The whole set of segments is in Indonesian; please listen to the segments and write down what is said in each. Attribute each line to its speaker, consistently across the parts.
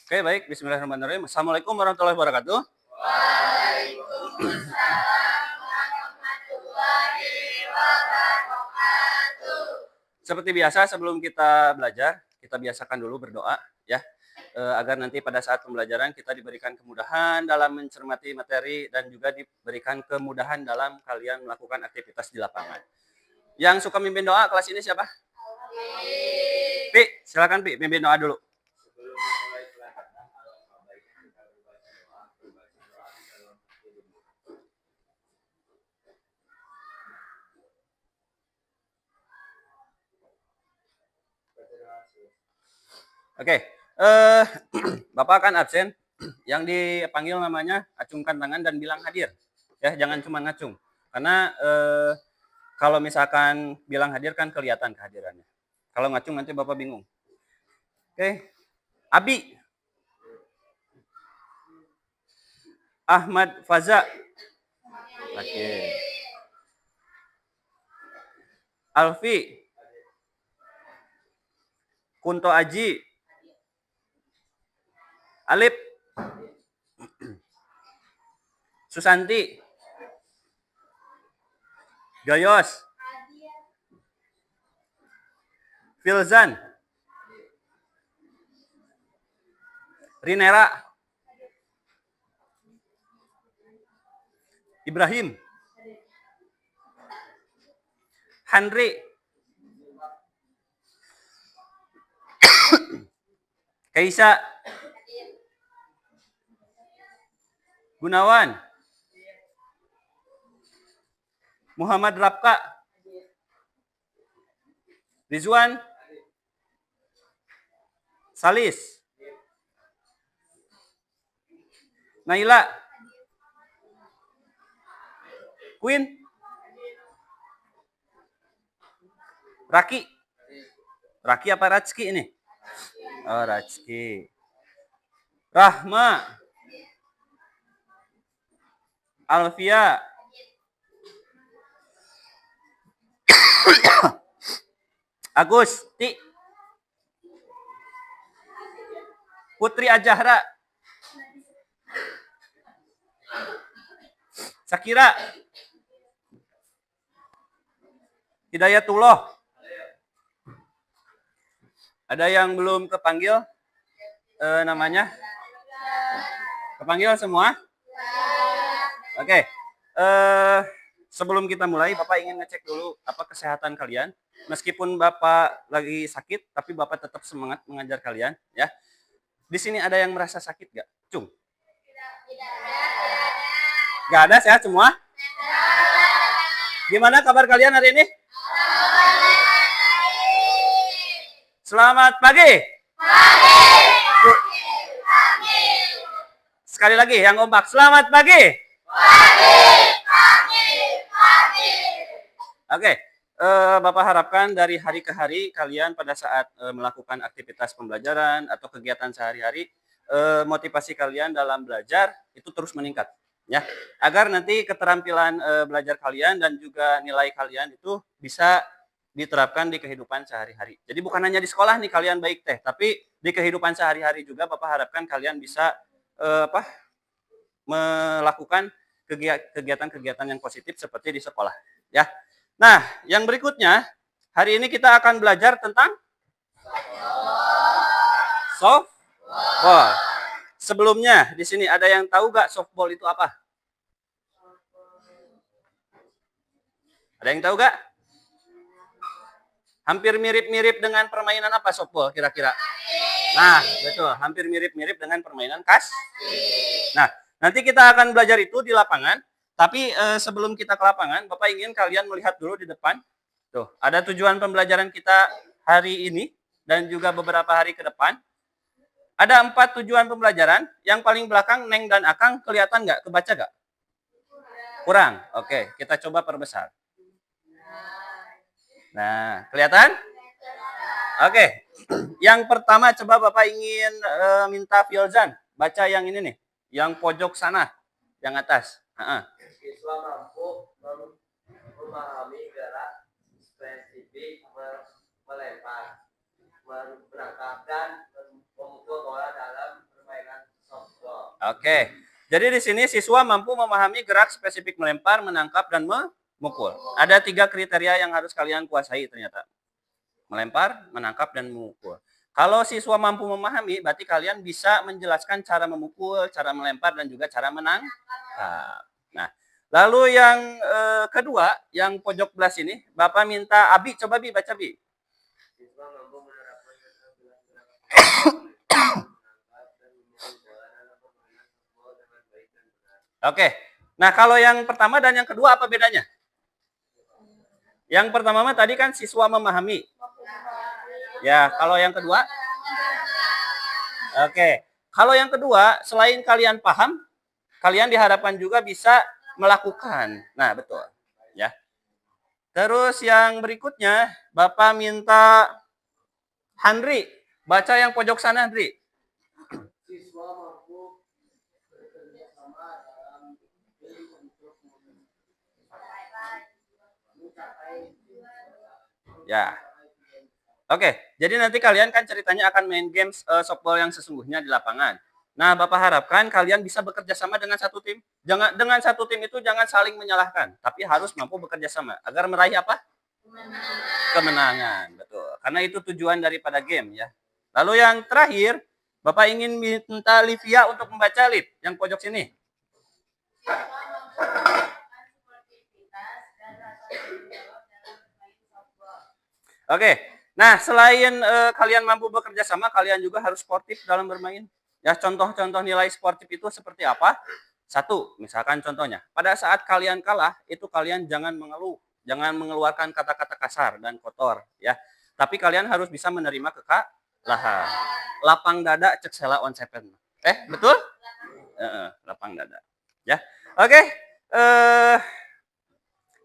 Speaker 1: Oke, baik. Bismillahirrahmanirrahim. Assalamualaikum warahmatullahi wabarakatuh.
Speaker 2: Waalaikumsalam warahmatullahi wabarakatuh.
Speaker 1: Seperti biasa, sebelum kita belajar, kita biasakan dulu berdoa, ya, agar nanti pada saat pembelajaran kita diberikan kemudahan dalam mencermati materi dan juga diberikan kemudahan dalam kalian melakukan aktivitas di lapangan. Yang suka mimpin doa kelas ini siapa? Pi, silakan Pi, mimpin doa dulu. Oke, Bapak akan absen. Yang dipanggil namanya acungkan tangan dan bilang hadir. Ya, jangan cuma ngacung. Karena kalau misalkan bilang hadir kan kelihatan kehadirannya. Kalau ngacung nanti Bapak bingung. Oke. Abi. Ahmad Faza. Oke. Alfi. Kunto Aji. Alip. Susanti. Gayos. Filzan. Rinera. Ibrahim. Handri. Kaisa. Gunawan. Muhammad Rapka. Rizwan. Salis. Naila. Queen. Raki. Raki apa Rajki ini? Oh, Rajki. Rahma. Alfia. Agusti. Putri Ajahra. Sakira. Hidayatullah. Ada yang belum kepanggil namanya? Kepanggil semua? Oke. Sebelum kita mulai, Bapak ingin ngecek dulu apa kesehatan kalian. Meskipun Bapak lagi sakit, tapi Bapak tetap semangat mengajar kalian, ya. Di sini ada yang merasa sakit nggak? Cung? Nggak ada, sehat semua? Gimana kabar kalian hari ini? Selamat pagi. Sekali lagi yang kompak. Selamat pagi. Oke. Bapak harapkan dari hari ke hari kalian pada saat melakukan aktivitas pembelajaran atau kegiatan sehari-hari, motivasi kalian dalam belajar itu terus meningkat, ya, agar nanti keterampilan belajar kalian dan juga nilai kalian itu bisa diterapkan di kehidupan sehari-hari. Jadi bukan hanya di sekolah nih kalian baik teh, tapi di kehidupan sehari-hari juga Bapak harapkan kalian bisa melakukan kegiatan-kegiatan yang positif seperti di sekolah, ya. Nah, yang berikutnya, hari ini kita akan belajar tentang softball. Sebelumnya, di sini ada yang tahu gak softball itu apa? Ada yang tahu gak? Hampir mirip-mirip dengan permainan apa softball kira-kira? Nah, betul. Hampir mirip-mirip dengan permainan kas. Nah, nanti kita akan belajar itu di lapangan. Tapi sebelum kita ke lapangan, Bapak ingin kalian melihat dulu di depan. Tuh, ada tujuan pembelajaran kita hari ini dan juga beberapa hari ke depan. Ada 4 tujuan pembelajaran. Yang paling belakang, Neng dan Akang, kelihatan nggak? Kebaca nggak? Kurang. Oke, kita coba perbesar. Nah, kelihatan? Oke. Yang pertama coba Bapak ingin minta Filzan baca yang ini nih, yang pojok sana, yang atas.
Speaker 3: Siswa mampu memahami gerak spesifik melempar, menangkap dan memukul bola dalam
Speaker 1: Oke. Jadi di sini siswa mampu memahami gerak spesifik melempar, menangkap, dan memukul. Ada 3 kriteria yang harus kalian kuasai ternyata. Melempar, menangkap, dan memukul. Kalau siswa mampu memahami, berarti kalian bisa menjelaskan cara memukul, cara melempar, dan juga cara menangkap. Nah, lalu yang kedua, yang pojok belah sini, Bapak minta Abi, coba Bi, baca Bi.
Speaker 3: Siswa mampu menerapkan keterampilan menangkap dan memukul bola dalam permainan softball dengan baik dan benar.
Speaker 1: Oke. Nah, kalau yang pertama dan yang kedua apa bedanya? Yang pertama mah tadi kan siswa memahami. Ya, kalau yang kedua? Oke. Kalau yang kedua, selain kalian paham, kalian diharapkan juga bisa melakukan. Nah, betul. Ya. Terus yang berikutnya, Bapak minta Handri, baca yang pojok sana, Handri.
Speaker 3: Siswa mampu bekerja sama dalam tim untuk mencapai
Speaker 1: Ya. Oke, jadi nanti kalian kan ceritanya akan main games softball yang sesungguhnya di lapangan. Nah, Bapak harapkan kalian bisa bekerja sama dengan satu tim. Jangan dengan satu tim itu jangan saling menyalahkan, tapi harus mampu bekerja sama agar meraih apa? Kemenangan, betul. Karena itu tujuan daripada game ya. Lalu yang terakhir, Bapak ingin minta Livia untuk membaca Liv yang pojok sini. Oke. Nah, selain kalian mampu bekerja sama, kalian juga harus sportif dalam bermain. Ya, contoh-contoh nilai sportif itu seperti apa? Satu, misalkan contohnya, pada saat kalian kalah, itu kalian jangan mengeluh, jangan mengeluarkan kata-kata kasar dan kotor, ya. Tapi kalian harus bisa menerima kekalahan. Lapang dada cek sela on seven. Betul? Lapang dada. Ya. Oke.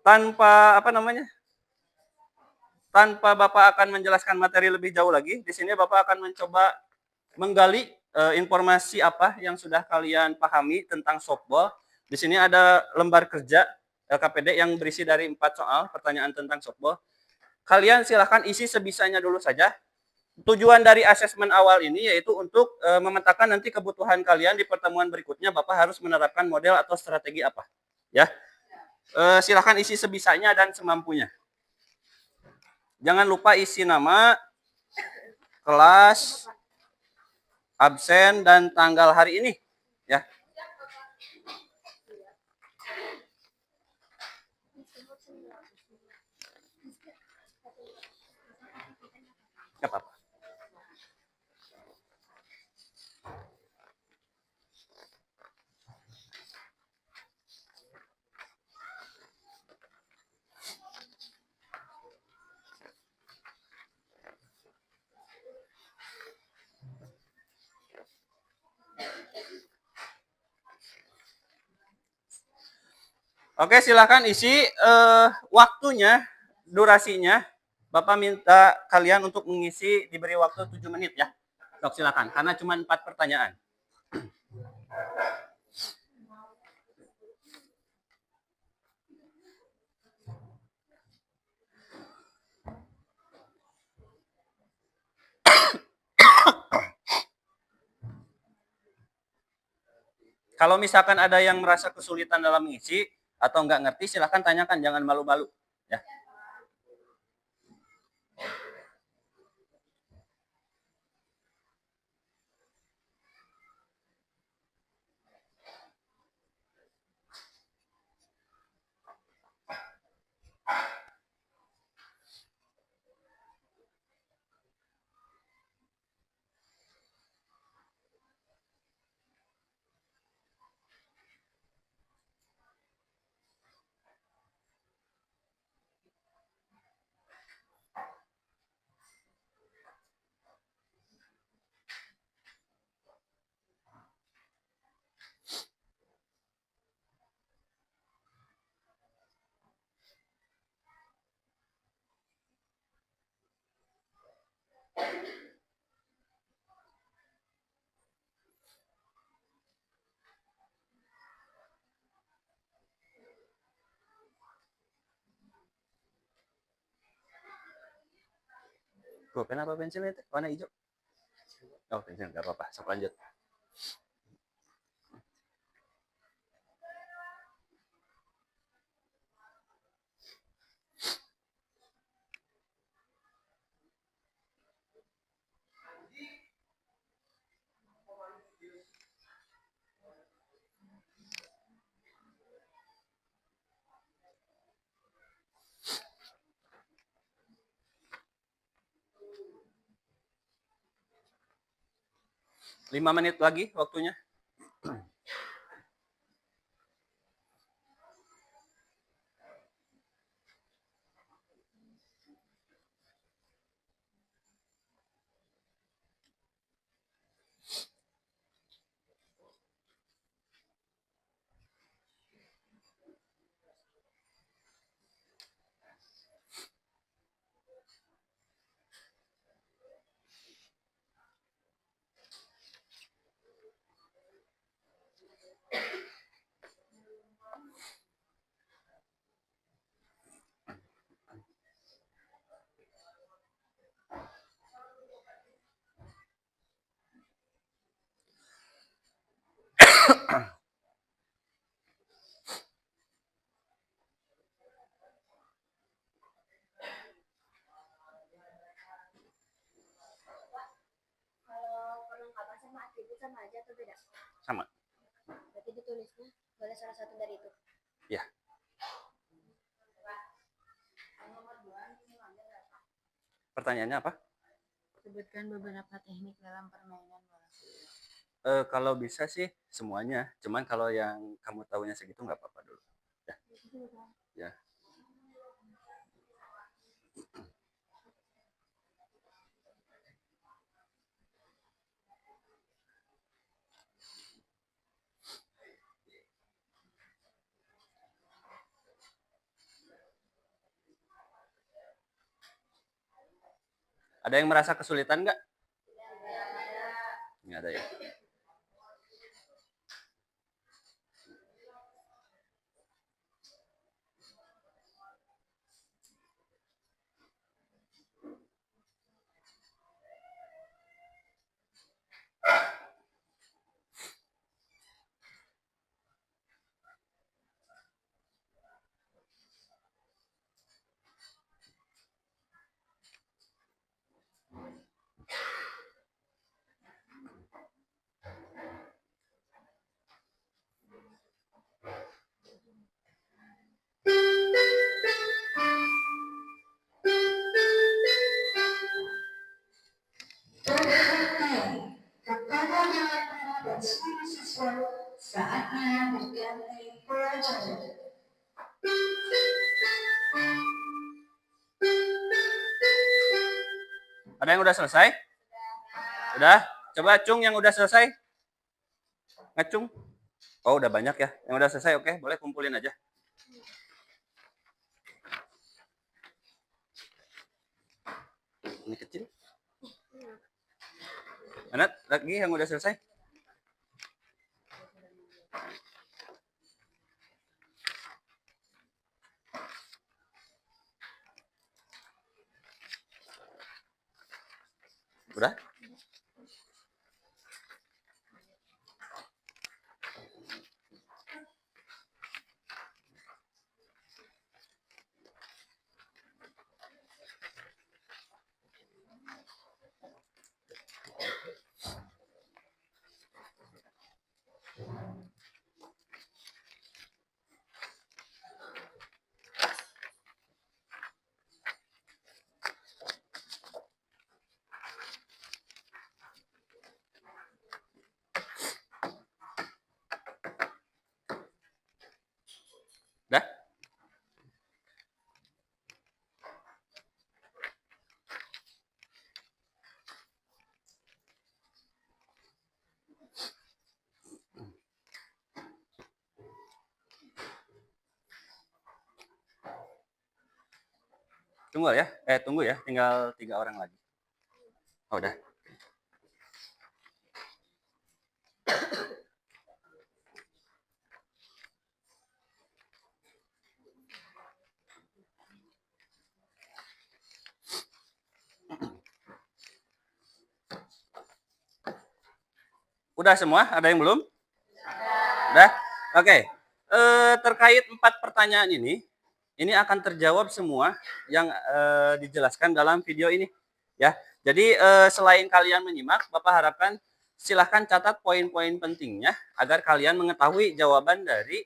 Speaker 1: Tanpa apa namanya? Tanpa Bapak akan menjelaskan materi lebih jauh lagi, di sini Bapak akan mencoba menggali informasi apa yang sudah kalian pahami tentang softball. Di sini ada lembar kerja LKPD yang berisi dari 4 soal pertanyaan tentang softball. Kalian silahkan isi sebisanya dulu saja. Tujuan dari asesmen awal ini yaitu untuk memetakan nanti kebutuhan kalian di pertemuan berikutnya. Bapak harus menerapkan model atau strategi apa. Ya, silahkan isi sebisanya dan semampunya. Jangan lupa isi nama, kelas, absen, dan tanggal hari ini. Ya. Gak apa-apa. Oke, silakan isi waktunya, durasinya. Bapak minta kalian untuk mengisi diberi waktu 7 menit ya. Sok silakan, karena cuma 4 pertanyaan. Kalau misalkan ada yang merasa kesulitan dalam mengisi atau nggak ngerti, silakan tanyakan, jangan malu-malu. Ya. Tuh, pen apa pensilnya? Warna hijau. Oh, pensil, nggak apa-apa. Sok lanjut. 5 menit lagi waktunya.
Speaker 2: Kalau perlengkapan sama atribut sama aja atau beda?
Speaker 1: Sama.
Speaker 2: Berarti ditulisnya boleh salah satu dari itu.
Speaker 1: Ya. Pertanyaannya apa?
Speaker 2: Sebutkan beberapa teknik dalam permainan bola.
Speaker 1: Kalau bisa sih semuanya. Cuman kalau yang kamu tahunya segitu nggak apa-apa dulu. Ya. Ya. Ada yang merasa kesulitan nggak? Nggak ada ya.
Speaker 4: Saatnya berganti pelajaran.
Speaker 1: Ada yang udah selesai? Udah? Coba Cung yang udah selesai. Ngecung. Oh, udah banyak ya. Yang udah selesai, oke. Boleh kumpulin aja. Ini kecil. Mana lagi yang udah selesai? Udah? Udah? Tunggu ya. Tunggu ya. Tinggal 3 orang lagi. Oh, udah. Udah semua? Ada yang belum? Udah? Oke. Terkait 4 pertanyaan ini akan terjawab semua yang dijelaskan dalam video ini. Ya. Jadi selain kalian menyimak, Bapak harapkan silahkan catat poin-poin pentingnya agar kalian mengetahui jawaban dari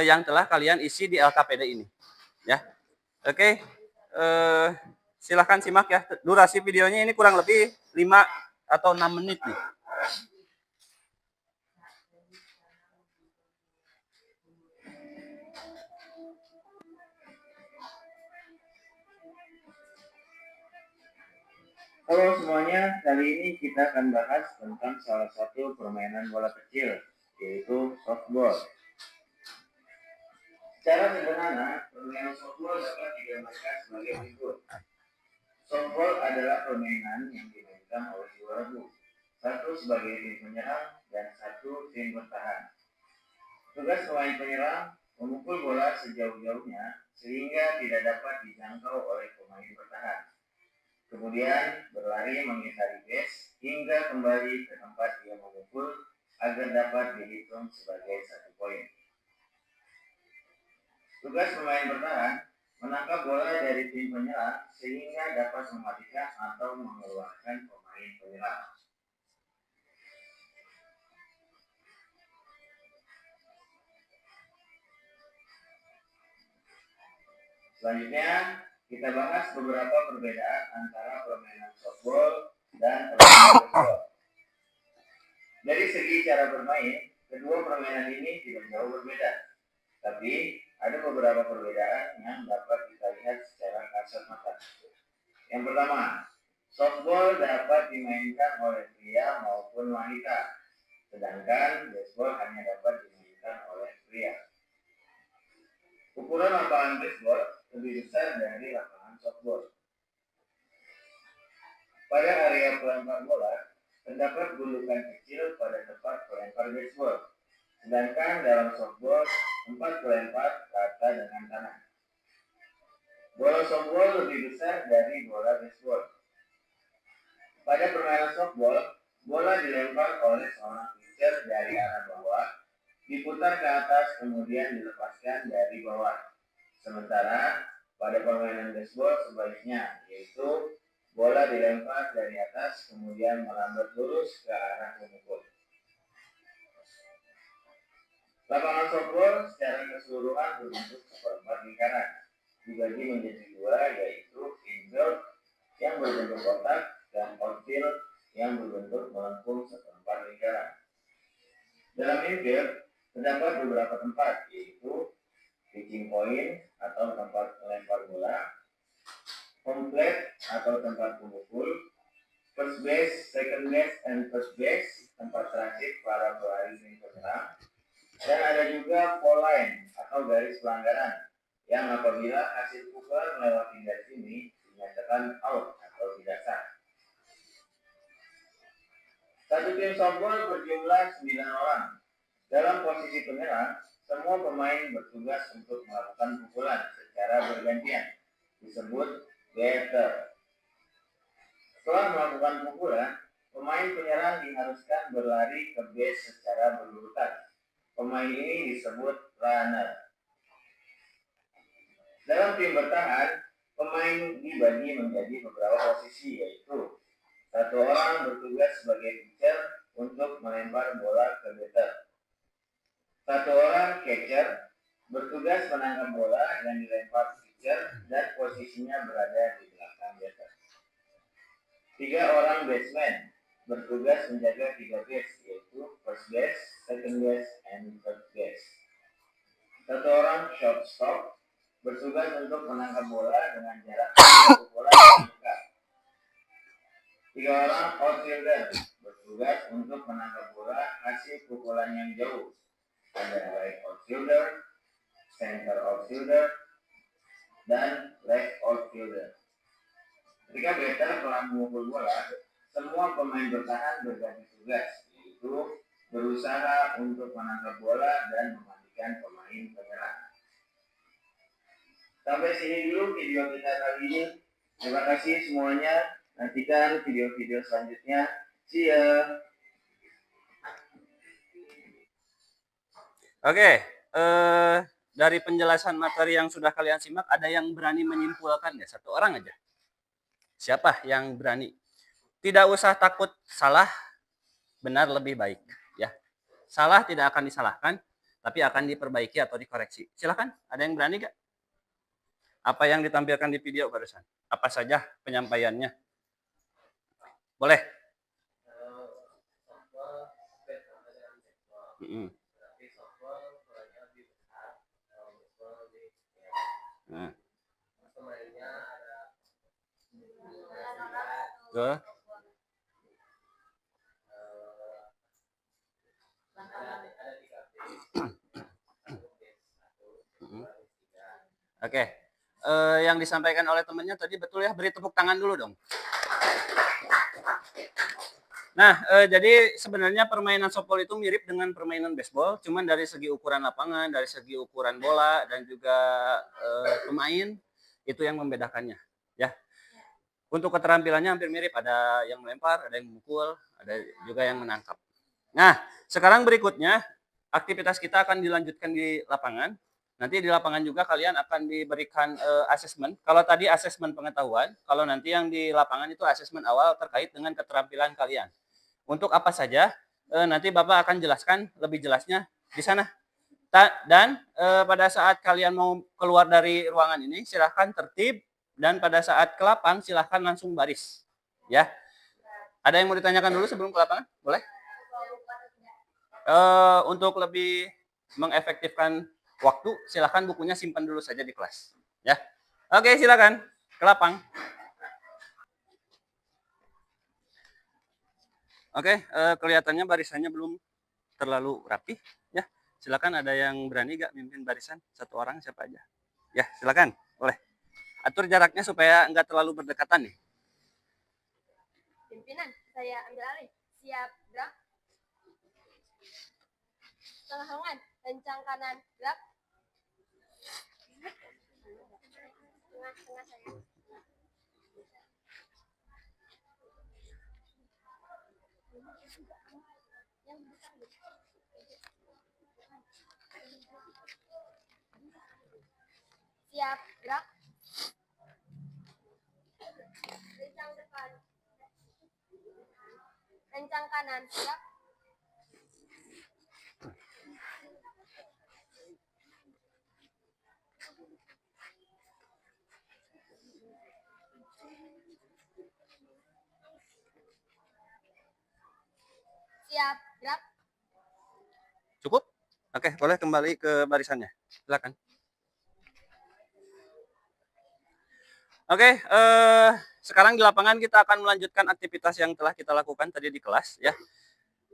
Speaker 1: yang telah kalian isi di LKPD ini. Ya. Oke. Silahkan simak ya. Durasi videonya ini kurang lebih 5 atau 6 menit nih.
Speaker 3: semuanya, kali ini kita akan bahas tentang salah satu permainan bola kecil, yaitu softball. Secara sederhana, permainan softball dapat digambarkan sebagai berikut. Softball adalah permainan yang dimainkan oleh dua regu, satu sebagai tim penyerang dan satu tim bertahan. Tugas pemain penyerang memukul bola sejauh-jauhnya sehingga tidak dapat dijangkau oleh pemain bertahan. Kemudian berlari mengitari base hingga kembali ke tempat ia memukul agar dapat dihitung sebagai 1 poin. Tugas pemain bertahan menangkap bola dari tim penyerang sehingga dapat mematikan atau mengeluarkan pemain penyerang. Selanjutnya, kita bahas beberapa perbedaan antara permainan softball dan permainan baseball. Dari segi cara bermain, kedua permainan ini tidak jauh berbeda. Tapi, ada beberapa perbedaan yang dapat kita lihat secara kasat mata. Yang pertama, softball dapat dimainkan oleh pria maupun wanita, sedangkan baseball hanya dapat dimainkan oleh pria. Ukuran lapangan baseball lebih besar dari lapangan softball. Pada area pelempar bola, terdapat gundukan kecil pada tempat pelempar baseball, sedangkan dalam softball, tempat pelempar rata dengan tanah. Bola softball lebih besar dari bola baseball. Pada permainan softball, bola dilempar oleh seorang pitcher dari arah bawah, diputar ke atas kemudian dilepaskan dari bawah. Sementara pada permainan baseball sebaliknya, yaitu bola dilempar dari atas kemudian melambat lurus ke arah pemukul. Lapangan softball secara keseluruhan berbentuk seperempat lingkaran, dibagi menjadi dua, yaitu infield yang berbentuk kotak dan outfield yang berbentuk melengkung seperempat lingkaran. Dalam infield terdapat beberapa tempat, yaitu pitching point atau tempat melempar bola, home plate atau tempat pemukul, first base, second base, and first base, tempat transit para pelari tim penyerang, dan ada juga foul line atau garis pelanggaran yang apabila hasil pukulan melewati garis ini dinyatakan out atau tidak sah. Satu tim softball berjumlah 9 orang. Dalam posisi penyerang, semua pemain bertugas untuk melakukan pukulan secara bergantian, disebut batter. Setelah melakukan pukulan, pemain penyerang diharuskan berlari ke base secara berurutan. Pemain ini disebut runner. Dalam tim bertahan, pemain dibagi menjadi beberapa posisi, yaitu satu orang bertugas sebagai pitcher untuk melempar bola ke batter. Satu orang catcher bertugas menangkap bola yang dilempar pitcher dan posisinya berada di belakang batter. 3 orang baseman bertugas menjaga 3 base, yaitu first base, second base, and third base. Satu orang shortstop bertugas untuk menangkap bola dengan jarak pukulan yang dekat. 3 orang outfielder bertugas untuk menangkap bola hasil pukulan yang jauh. Ada right outfielder, center outfielder, dan left outfielder. Ketika batter telah memukul bola, semua pemain bertahan berganti tugas, yaitu berusaha untuk menangkap bola dan mematikan pemain penyerang. Sampai sini dulu video kita kali ini. Terima kasih semuanya. Nantikan video-video selanjutnya. See ya.
Speaker 1: Oke, dari penjelasan materi yang sudah kalian simak, ada yang berani menyimpulkan ya? Satu orang aja. Siapa yang berani? Tidak usah takut salah, benar lebih baik. Ya, salah tidak akan disalahkan, tapi akan diperbaiki atau dikoreksi. Silakan, ada yang berani gak? Apa yang ditampilkan di video barusan? Apa saja penyampaiannya? Boleh. Nah. Tuh. Oke. Yang disampaikan oleh temannya tadi betul ya, beri tepuk tangan dulu dong. Nah, jadi sebenarnya permainan softball itu mirip dengan permainan baseball, cuman dari segi ukuran lapangan, dari segi ukuran bola, dan juga pemain, itu yang membedakannya. Ya. Untuk keterampilannya hampir mirip, ada yang melempar, ada yang memukul, ada juga yang menangkap. Nah, sekarang berikutnya, aktivitas kita akan dilanjutkan di lapangan. Nanti di lapangan juga kalian akan diberikan asesmen. Kalau tadi asesmen pengetahuan, kalau nanti yang di lapangan itu asesmen awal terkait dengan keterampilan kalian. Untuk apa saja, nanti Bapak akan jelaskan lebih jelasnya di sana. Dan pada saat kalian mau keluar dari ruangan ini, silahkan tertib. Dan pada saat ke lapang, silahkan langsung baris. Ya. Ada yang mau ditanyakan dulu sebelum ke lapangan? Boleh? Untuk lebih mengefektifkan waktu, silahkan bukunya simpan dulu saja di kelas. Ya. Oke, silakan ke lapang. Oke, kelihatannya barisannya belum terlalu rapi. Ya, silakan ada yang berani gak mimpin barisan? Satu orang siapa aja? Ya, silakan. Boleh. Atur jaraknya supaya nggak terlalu berdekatan nih.
Speaker 2: Pimpinan, saya ambil alih. Siap, gerak. Tengah lengan, kencang kanan, gerak. Tengah saya. Siap, gerak. Kencang depan. Kencang kanan, gerak. Siap, gerak.
Speaker 1: Cukup? Oke, boleh kembali ke barisannya. Silakan. Oke, sekarang di lapangan kita akan melanjutkan aktivitas yang telah kita lakukan tadi di kelas ya.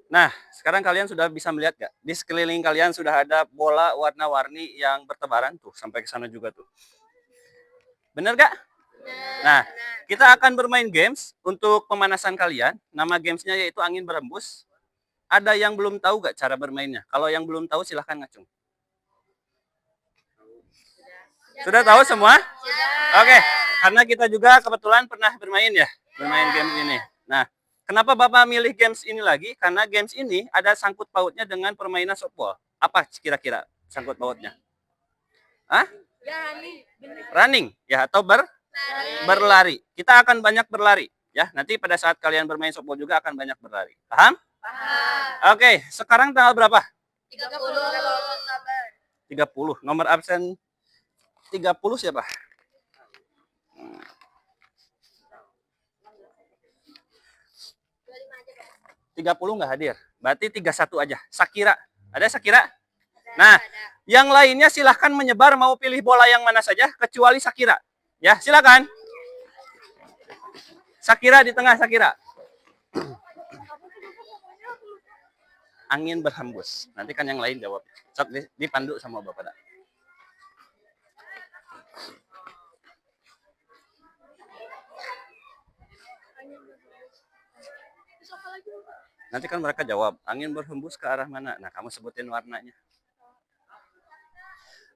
Speaker 1: Nah, sekarang kalian sudah bisa melihat nggak? Di sekeliling kalian sudah ada bola warna-warni yang bertebaran tuh, sampai ke sana juga tuh. Bener nggak? Nah, kita akan bermain games untuk pemanasan kalian. Nama gamesnya yaitu angin berembus. Ada yang belum tahu nggak cara bermainnya? Kalau yang belum tahu silahkan ngacung. Sudah tahu semua? Oke, karena kita juga kebetulan pernah bermain ya, bermain game ini. Nah, kenapa Bapak milih games ini lagi? Karena games ini ada sangkut pautnya dengan permainan softball. Apa kira-kira sangkut pautnya? Hah? Running, ya, atau berlari. Kita akan banyak berlari, ya. Nanti pada saat kalian bermain softball juga akan banyak berlari. Paham? Paham. Oke, sekarang tanggal berapa? 30. Nomor absen 30 siapa? 30 nggak hadir. Berarti 31 aja. Sakira. Ada Sakira? Nah, yang lainnya silahkan menyebar mau pilih bola yang mana saja kecuali Sakira. Ya, silakan. Sakira di tengah, Sakira. Angin berhembus. Nanti kan yang lain jawab. Dipandu sama Bapak. Nanti kan mereka jawab, angin berhembus ke arah mana? Nah, kamu sebutin warnanya.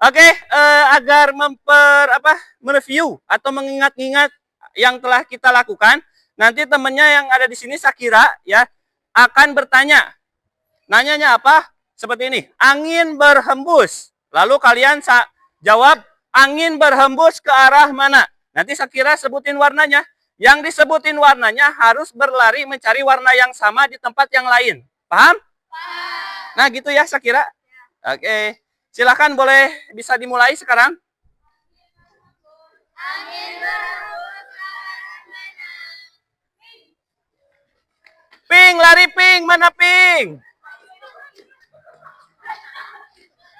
Speaker 1: Oke, agar mereview atau mengingat-ingat yang telah kita lakukan, nanti temennya yang ada di sini Sakira ya akan bertanya. Nanyanya apa? Seperti ini, angin berhembus. Lalu kalian jawab angin berhembus ke arah mana? Nanti Sakira sebutin warnanya. Yang disebutin warnanya harus berlari mencari warna yang sama di tempat yang lain. Paham? Paham. Nah gitu ya Sakira. Oke. Silakan boleh bisa dimulai sekarang. Ping, lari Ping. Mana Ping?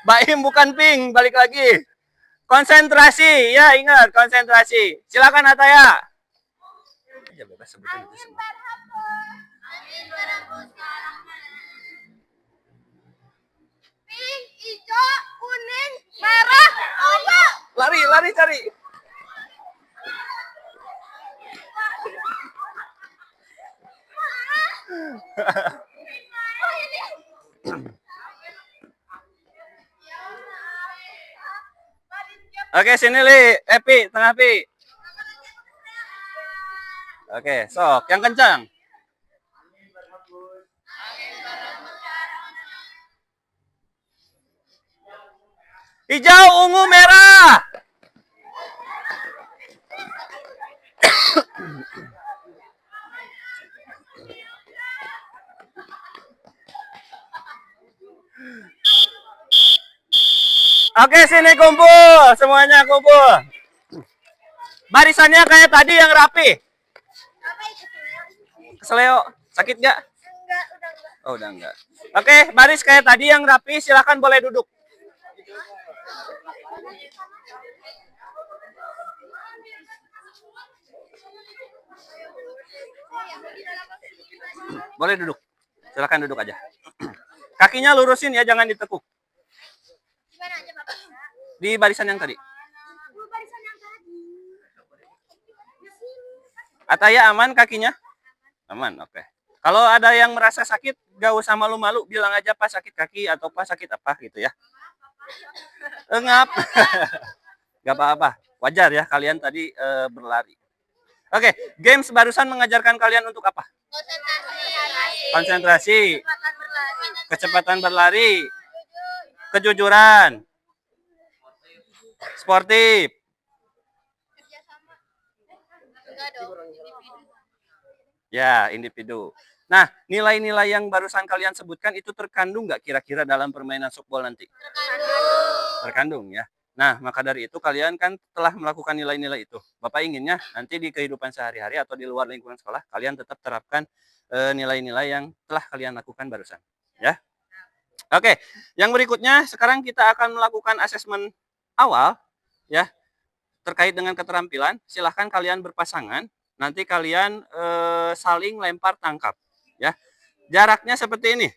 Speaker 1: Baim bukan Ping. Balik lagi. Konsentrasi. Ya ingat konsentrasi. Silakan Ataya. Ya, bebas sebutin itu semua.
Speaker 2: Angin berhembus ke arah mana? Pink, hijau, kuning, merah, ungu.
Speaker 1: Lari. cari. Oke, sini Li. Pi, tengah Pi. Oke, sok. Yang kencang. Hijau, ungu, merah. Oke, sini kumpul. Semuanya kumpul. Barisannya kayak tadi yang rapi.
Speaker 2: Apa itu?
Speaker 1: Keseleo, sakit nggak?
Speaker 2: Enggak, udah enggak.
Speaker 1: Oh, udah enggak. Oke, baris kayak tadi yang rapi. Silahkan boleh duduk. Boleh duduk. Silahkan duduk aja. Kakinya lurusin ya, jangan ditekuk.
Speaker 2: Gimana aja Bapak?
Speaker 1: Di barisan yang tadi.
Speaker 2: Barisan yang tadi.
Speaker 1: Ataya aman kakinya? Aman, oke. Kalau ada yang merasa sakit, gak usah malu-malu, bilang aja Pak sakit kaki atau Pak sakit apa gitu ya. Engap. Gak apa-apa, wajar ya kalian tadi berlari. Oke, games barusan mengajarkan kalian untuk apa? Konsentrasi, kecepatan berlari, kejujuran, sportif. Ya, individu. Nah, nilai-nilai yang barusan kalian sebutkan itu terkandung nggak kira-kira dalam permainan softball nanti? Terkandung ya. Nah, maka dari itu kalian kan telah melakukan nilai-nilai itu. Bapak inginnya nanti di kehidupan sehari-hari atau di luar lingkungan sekolah, kalian tetap terapkan nilai-nilai yang telah kalian lakukan barusan. Ya. Oke, yang berikutnya sekarang kita akan melakukan asesmen awal ya terkait dengan keterampilan. Silahkan kalian berpasangan. Nanti kalian saling lempar tangkap ya. Jaraknya seperti ini.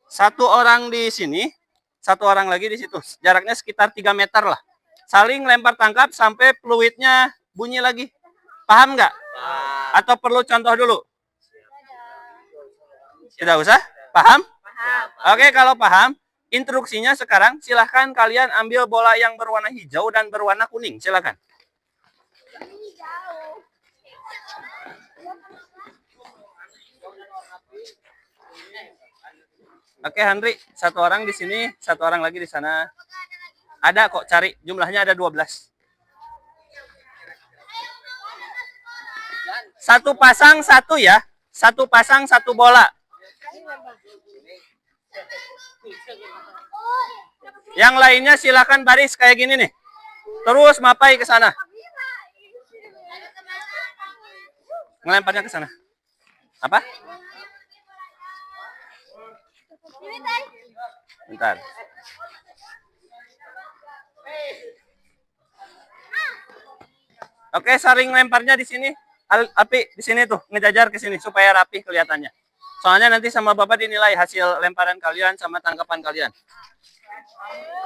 Speaker 1: Satu orang di sini, satu orang lagi di situ. Jaraknya sekitar 3 meter lah. Saling lempar tangkap sampai fluidnya bunyi lagi. Paham nggak? Atau perlu contoh dulu? Tidak usah? Paham? Oke, kalau paham, instruksinya sekarang silahkan kalian ambil bola yang berwarna hijau dan berwarna kuning. Silahkan. Oke, Henry, satu orang di sini, satu orang lagi di sana. Ada kok, cari. Jumlahnya ada 12. Satu pasang satu ya. Satu pasang satu bola. Yang lainnya silakan baris kayak gini nih. Terus mapai ke sana. Ngelemparnya ke sana. Apa? Bentar. Oke, saring lemparnya di sini. Api di sini tuh, ngejajar ke sini supaya rapi kelihatannya. Soalnya nanti sama Bapak dinilai hasil lemparan kalian sama tangkapan kalian.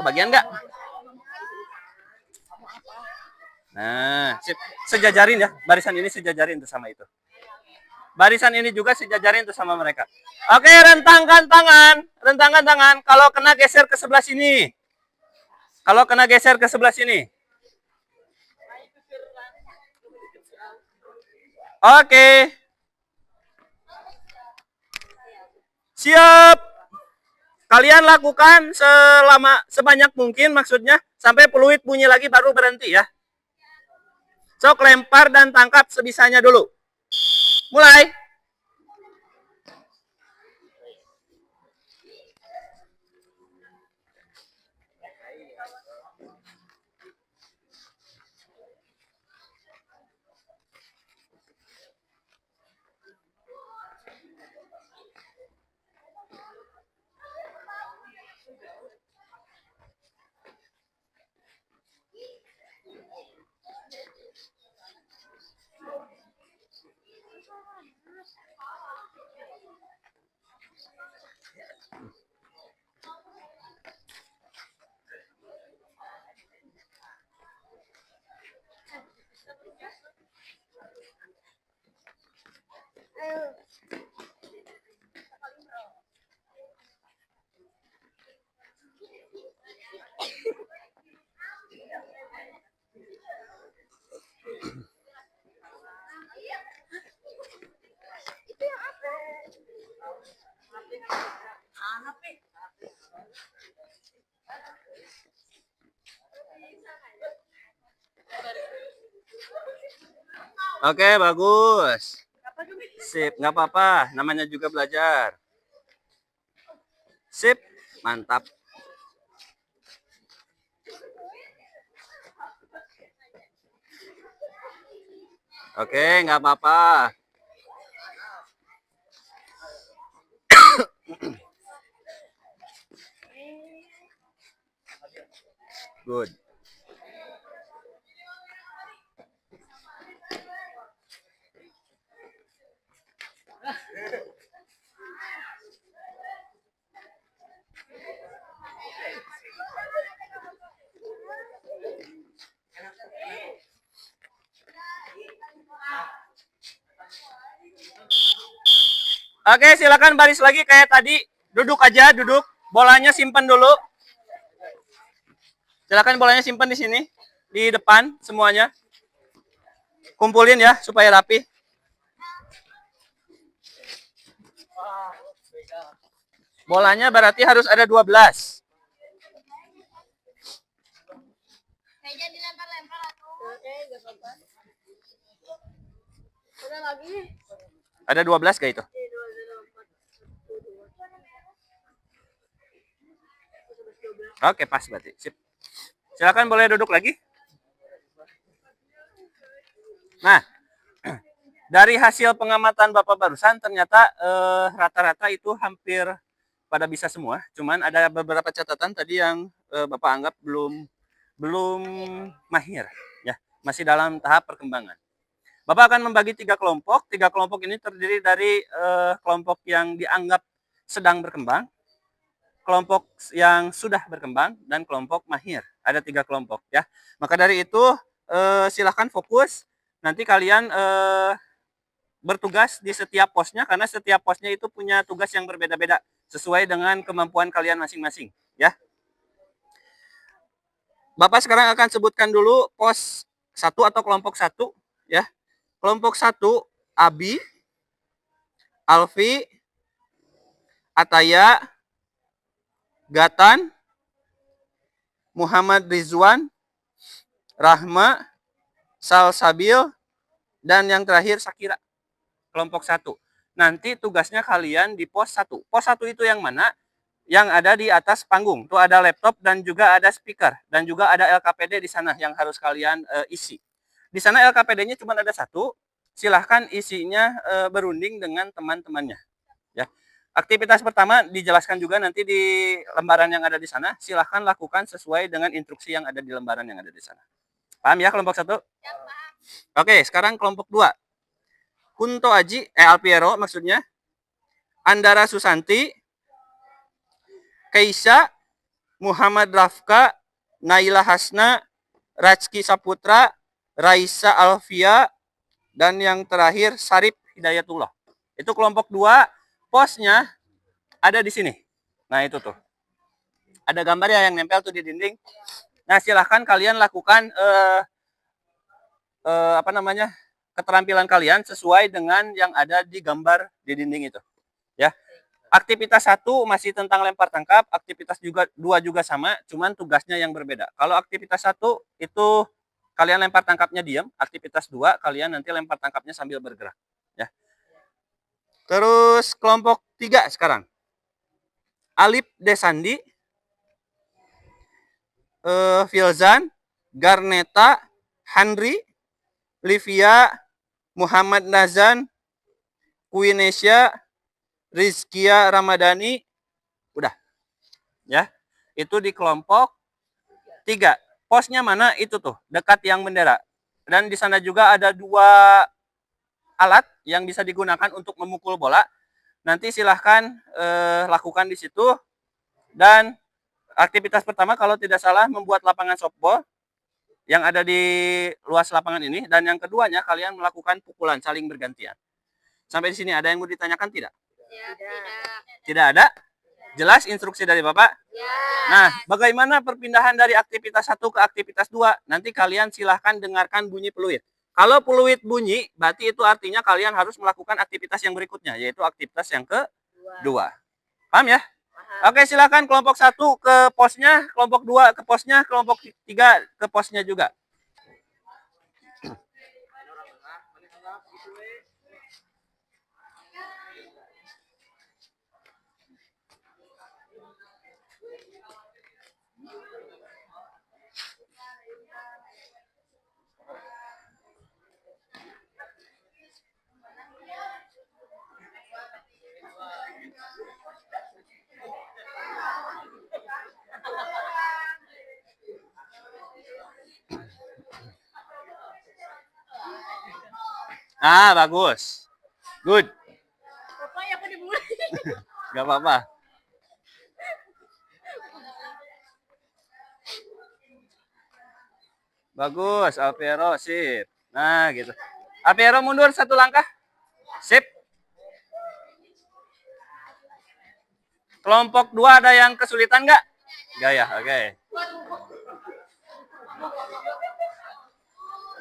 Speaker 1: Kebagian nggak? Nah, sejajarin ya. Barisan ini sejajarin tuh sama itu. Barisan ini juga sejajarin tuh sama mereka. Oke, rentangkan tangan. Rentangkan tangan. Kalau kena geser ke sebelah sini. Kalau kena geser ke sebelah sini. Oke. Siap. Kalian lakukan sebanyak mungkin maksudnya. Sampai fluid bunyi lagi baru berhenti ya. Sok lempar dan tangkap sebisanya dulu. Mulai. Oke, bagus. Sip, nggak apa-apa. Namanya juga belajar. Sip, mantap. Oke, nggak apa-apa. Good. Oke, silakan baris lagi kayak tadi. Duduk aja, duduk. Bolanya simpan dulu. Silakan bolanya simpan di sini, di depan semuanya. Kumpulin ya supaya rapi. Bolanya berarti harus ada 12.
Speaker 2: Kayaknya dilempar-lempar atau oke, gak apa-apa. Udah lagi.
Speaker 1: Ada 12 gak itu? Oke, pas berarti. Sip. Silakan boleh duduk lagi. Nah, dari hasil pengamatan Bapak barusan ternyata rata-rata itu hampir pada bisa semua. Cuman ada beberapa catatan tadi yang Bapak anggap belum mahir, ya, masih dalam tahap perkembangan. Bapak akan membagi 3 kelompok. 3 kelompok ini terdiri dari kelompok yang dianggap sedang berkembang, kelompok yang sudah berkembang, dan kelompok mahir. Ada 3 kelompok, ya. Maka dari itu silakan fokus. Nanti kalian bertugas di setiap posnya karena setiap posnya itu punya tugas yang berbeda-beda sesuai dengan kemampuan kalian masing-masing, ya. Bapak sekarang akan sebutkan dulu pos 1 atau kelompok 1, ya. Kelompok 1, Abi, Alfi, Ataya, Gatan, Muhammad Rizwan, Rahma, Salsabil, dan yang terakhir Sakira. Kelompok 1. Nanti tugasnya kalian di pos 1. Pos 1 itu yang mana? Yang ada di atas panggung. Tuh ada laptop dan juga ada speaker. Dan juga ada LKPD di sana yang harus kalian isi. Di sana LKPD-nya cuma ada 1. Silahkan isinya berunding dengan teman-temannya. Ya. Aktivitas pertama dijelaskan juga nanti di lembaran yang ada di sana. Silahkan lakukan sesuai dengan instruksi yang ada di lembaran yang ada di sana. Paham ya kelompok 1?
Speaker 2: Ya, paham.
Speaker 1: Oke, sekarang kelompok 2. Kunto Aji, Alpiero maksudnya. Andara Susanti, Keisha, Muhammad Rafka, Naila Hasna, Rajki Saputra, Raisa Alfia, dan yang terakhir Sarip Hidayatullah. Itu kelompok 2, posnya ada di sini. Nah, itu tuh. Ada gambar ya yang nempel tuh di dinding. Nah, silahkan kalian lakukan keterampilan kalian sesuai dengan yang ada di gambar di dinding itu. Ya. Aktivitas 1 masih tentang lempar tangkap, aktivitas 2 juga sama, cuman tugasnya yang berbeda. Kalau aktivitas 1 itu kalian lempar tangkapnya diam, aktivitas 2 kalian nanti lempar tangkapnya sambil bergerak, ya. Terus kelompok 3 sekarang. Alip Desandi, Filzan, Garneta, Henry, Livia, Muhammad Nazan, Kuinesia, Rizkia Ramadhani, udah, ya. Itu di kelompok 3. Posnya mana? Itu tuh, dekat yang bendera. Dan di sana juga ada 2 alat yang bisa digunakan untuk memukul bola. Nanti silahkan lakukan di situ. Dan aktivitas pertama kalau tidak salah membuat lapangan softball yang ada di luas lapangan ini. Dan yang keduanya kalian melakukan pukulan saling bergantian. Sampai di sini ada yang mau ditanyakan tidak?
Speaker 2: Tidak.
Speaker 1: Tidak ada? Jelas instruksi dari Bapak?
Speaker 2: Ya.
Speaker 1: Nah, bagaimana perpindahan dari aktivitas 1 ke aktivitas 2? Nanti kalian silahkan dengarkan bunyi peluit. Kalau peluit bunyi, berarti itu artinya kalian harus melakukan aktivitas yang berikutnya, yaitu aktivitas yang kedua. Paham ya? Oke, silakan kelompok 1 ke posnya, kelompok 2 ke posnya, kelompok 3 ke posnya juga. Ah, bagus. Good.
Speaker 2: Bapak yang aku dibully.
Speaker 1: Gak apa-apa. Bagus, Alvero, sip. Nah, gitu. Alvero mundur 1 langkah. Sip. Kelompok 2 ada yang kesulitan nggak? Nggak ya, oke.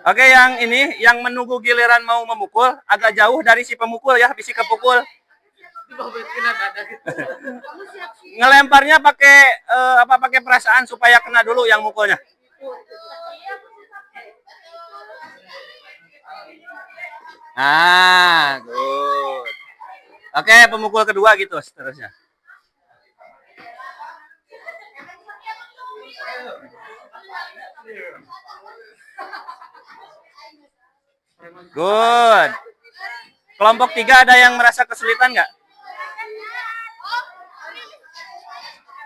Speaker 1: Oke, yang ini, yang menunggu giliran mau memukul, agak jauh dari si pemukul ya, bisi kepukul. Ngelemparnya pakai pakai perasaan supaya kena dulu yang mukulnya. Ah, good. Oke, pemukul kedua gitu seterusnya. Good. Kelompok 3 ada yang merasa kesulitan nggak?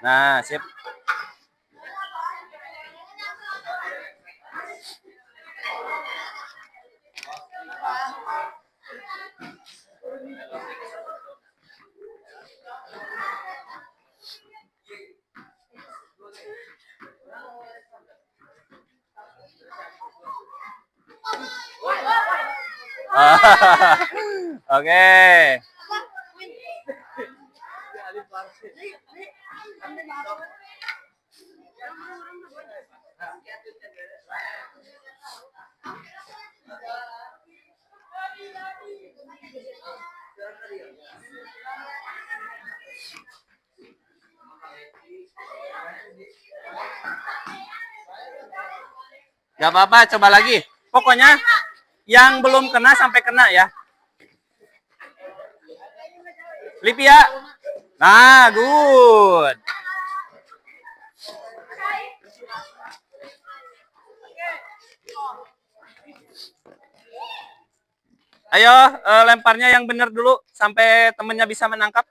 Speaker 1: Nah, sip. Oke. Gak apa-apa, coba lagi. Pokoknya yang belum kena sampai kena ya. Lipia. Nah, good. Ayo, lemparnya yang benar dulu sampai temennya bisa menangkap.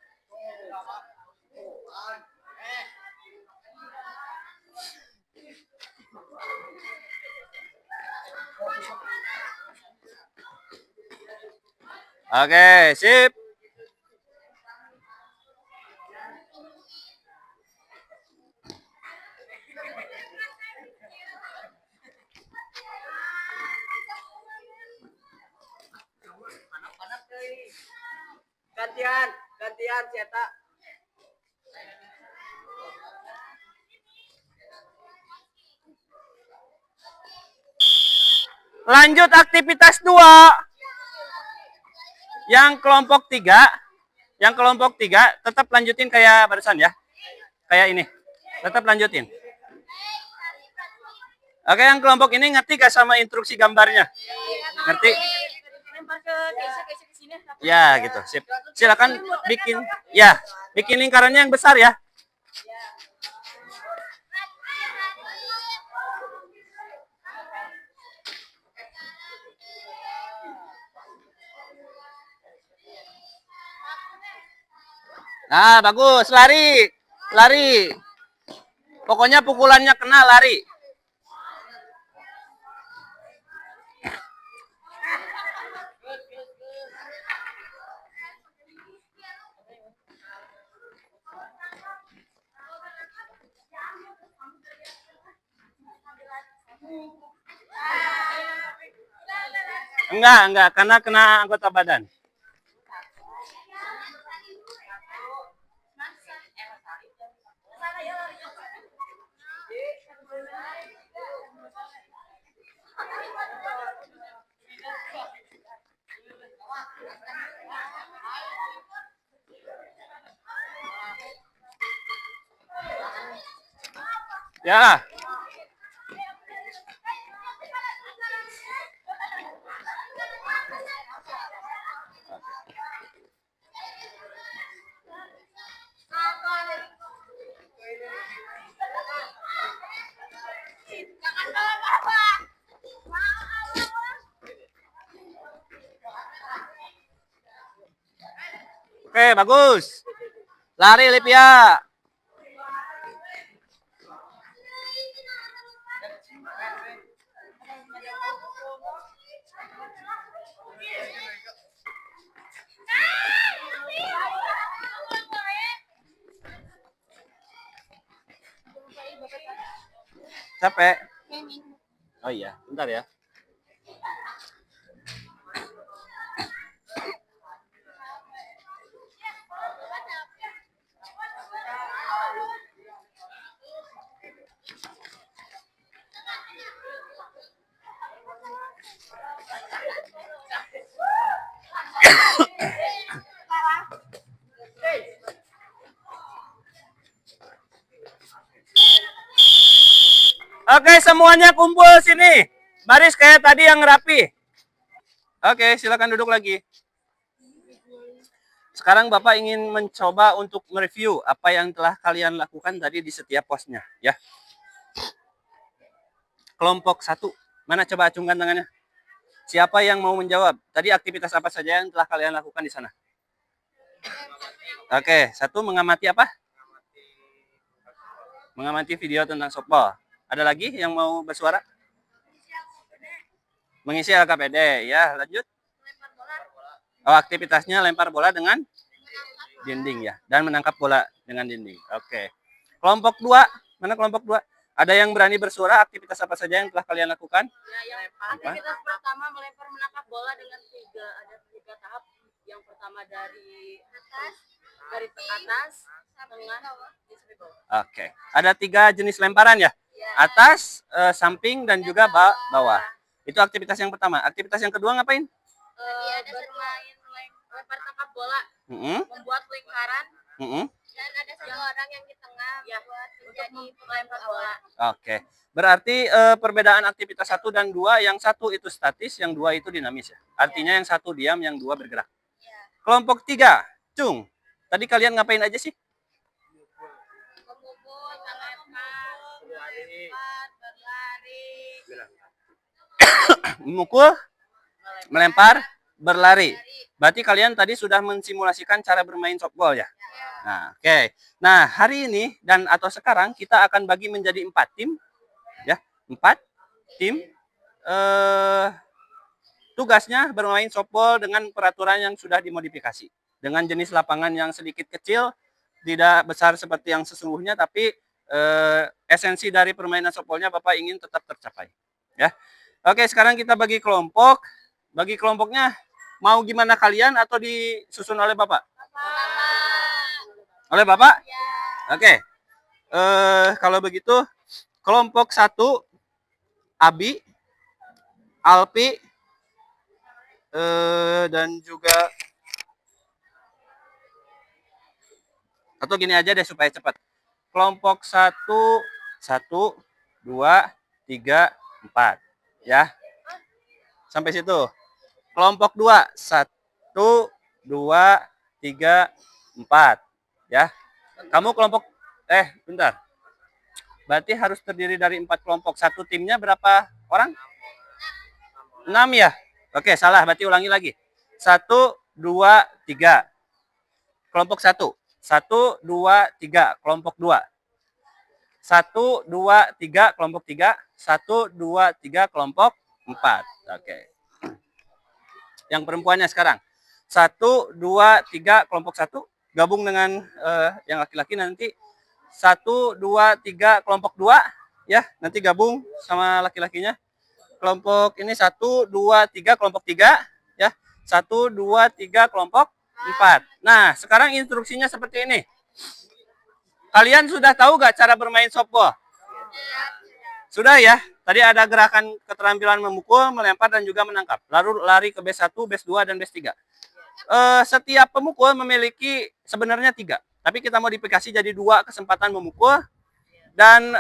Speaker 1: Oke, sip. Gantian cetak. Lanjut aktivitas 2. Yang kelompok 3 tetap lanjutin kayak barusan ya. Kayak ini. Tetap lanjutin. Oke, yang kelompok ini ngerti gak sama instruksi gambarnya? Ngerti? Ya, gitu. Sip. Silakan bikin bikin lingkarannya yang besar ya. Nah, bagus. Lari. Lari. Pokoknya pukulannya kena, lari. Enggak, karena kena anggota badan. Ya. Oke, bagus. Lari Livia. Capek. Oh iya, bentar ya. Oke, semuanya kumpul sini. Baris kayak tadi yang rapi. Oke, silakan duduk lagi. Sekarang Bapak ingin mencoba untuk mereview apa yang telah kalian lakukan tadi di setiap posnya, ya. Kelompok 1, mana coba acungkan tangannya. Siapa yang mau menjawab? Tadi aktivitas apa saja yang telah kalian lakukan di sana? Oke, 1 mengamati apa? Mengamati video tentang softball. Ada lagi yang mau bersuara? Mengisi LKPD, ya. Lanjut. Oh, aktivitasnya lempar bola dengan dinding ya, dan menangkap bola dengan dinding. Oke. Kelompok 2, mana kelompok 2? Ada yang berani bersuara aktivitas apa saja yang telah kalian lakukan?
Speaker 5: Ya, aktivitas pertama melempar menangkap bola dengan ada tiga tahap. Yang pertama dari atas, tengah, di bawah.
Speaker 1: Oke. Ada 3 jenis lemparan ya? Atas, samping, dan juga bawah. Itu aktivitas yang pertama. Aktivitas yang kedua ngapain?
Speaker 5: Bermain lempar tangkap bola, membuat lingkaran,
Speaker 2: Dan ada satu orang yang di tengah buat menjadi
Speaker 5: melempar bola.
Speaker 1: Oke. Berarti perbedaan aktivitas 1 dan 2, yang 1 itu statis, yang 2 itu dinamis ya. Artinya yang 1 diam, yang 2 bergerak. Kelompok 3, Cung. Tadi kalian ngapain aja sih?
Speaker 2: memukul, melempar, berlari.
Speaker 1: Memukul, melempar, berlari. Berarti kalian tadi sudah mensimulasikan cara bermain softball ya? Nah, oke. Nah, hari ini dan atau sekarang kita akan bagi menjadi 4 tim. Ya, 4 tim. Tugasnya bermain softball dengan peraturan yang sudah dimodifikasi. Dengan jenis lapangan yang sedikit kecil, tidak besar seperti yang sesungguhnya, tapi esensi dari permainan softballnya Bapak ingin tetap tercapai. Ya. Oke, sekarang kita bagi kelompok. Bagi kelompoknya, mau gimana kalian atau disusun oleh Bapak? Oleh Bapak? Oke. Kalau begitu, kelompok 1, Abi, Alpi, dan juga, atau gini aja deh supaya cepat. Kelompok 1, 1, 2, 3, 4. Ya. Sampai situ. Kelompok 2, 1, 2, 3, 4. Ya. Kamu kelompok, bentar. Berarti harus terdiri dari 4 kelompok. Satu timnya berapa orang? 6 ya? Oke, salah. Berarti ulangi lagi. 1, 2, 3. Kelompok 1. 1, 2, 3. Kelompok 2. 1, 2, 3. Kelompok 3. 1, 2, 3. Kelompok 4. Oke. Yang perempuannya sekarang. 1, 2, 3. Kelompok 1. Gabung dengan yang laki-laki nanti. 1, 2, 3. Kelompok 2. Ya, nanti gabung sama laki-lakinya. Kelompok ini 1, 2, 3, kelompok 3. Ya, 1, 2, 3, kelompok 4. Nah, sekarang instruksinya seperti ini. Kalian sudah tahu gak cara bermain softball? Sudah ya? Tadi ada gerakan keterampilan memukul, melempar, dan juga menangkap. Lalu lari ke base 1, base 2, dan base 3. Setiap pemukul memiliki sebenarnya 3. Tapi kita modifikasi jadi 2 kesempatan memukul Dan